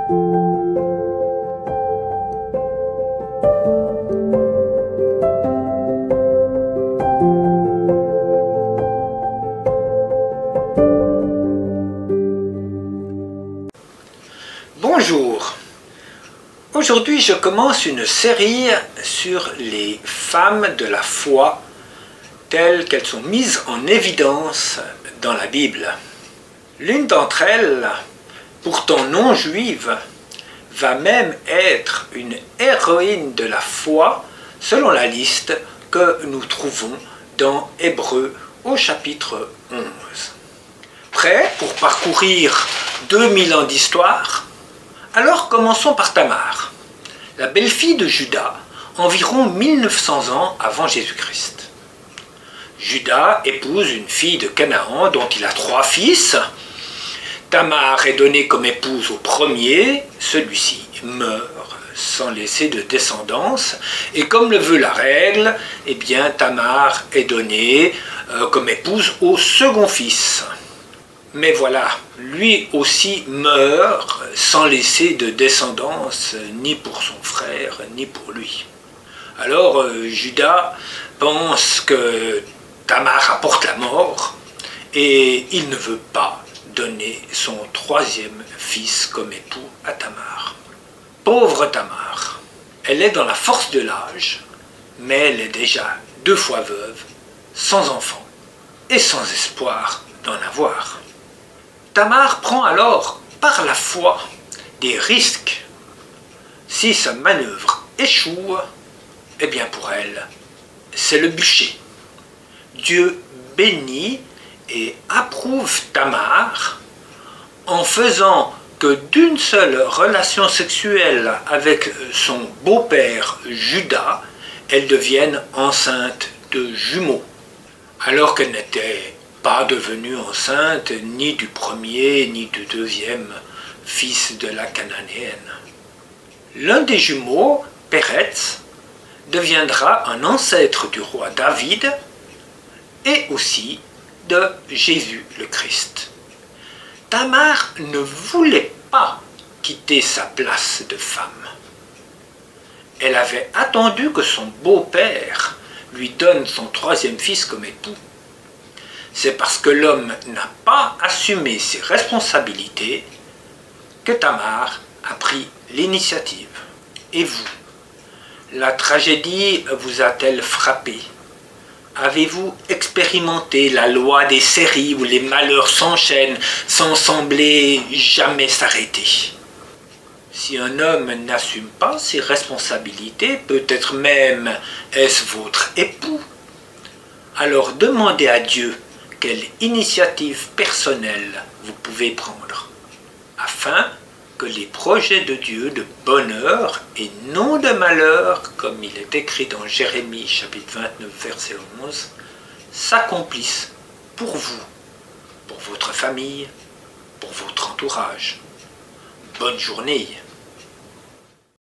Bonjour, aujourd'hui je commence une série sur les femmes de la foi telles qu'elles sont mises en évidence dans la Bible. L'une d'entre elles, pourtant non juive, va même être une héroïne de la foi selon la liste que nous trouvons dans Hébreux au chapitre 11. Prêt pour parcourir 2000 ans d'histoire? Alors commençons par Tamar, la belle-fille de Juda, environ 1900 ans avant Jésus-Christ. Juda épouse une fille de Canaan dont il a 3 fils. Tamar est donnée comme épouse au premier, celui-ci meurt sans laisser de descendance, et comme le veut la règle, eh bien Tamar est donnée comme épouse au second fils. Mais voilà, lui aussi meurt sans laisser de descendance, ni pour son frère, ni pour lui. Alors Juda pense que Tamar apporte la mort, et il ne veut pas donner son 3e fils comme époux à Tamar. Pauvre Tamar, elle est dans la force de l'âge, mais elle est déjà 2 fois veuve, sans enfant, et sans espoir d'en avoir. Tamar prend alors, par la foi, des risques. Si sa manœuvre échoue, eh bien pour elle, c'est le bûcher. Dieu bénit et approuve Tamar en faisant que d'une seule relation sexuelle avec son beau-père Juda, elle devienne enceinte de jumeaux, alors qu'elle n'était pas devenue enceinte ni du premier ni du 2e fils de la Cananéenne. L'un des jumeaux, Péretz, deviendra un ancêtre du roi David et aussi de Jésus le Christ. Tamar ne voulait pas quitter sa place de femme. Elle avait attendu que son beau-père lui donne son 3e fils comme époux. C'est parce que l'homme n'a pas assumé ses responsabilités que Tamar a pris l'initiative. Et vous, la tragédie vous a-t-elle frappé? Avez-vous expérimenté la loi des séries où les malheurs s'enchaînent sans sembler jamais s'arrêter? Si un homme n'assume pas ses responsabilités, peut-être même est-ce votre époux, alors demandez à Dieu quelle initiative personnelle vous pouvez prendre, afin que les projets de Dieu de bonheur et non de malheur, comme il est écrit dans Jérémie chapitre 29 verset 11, s'accomplissent pour vous, pour votre famille, pour votre entourage. Bonne journée.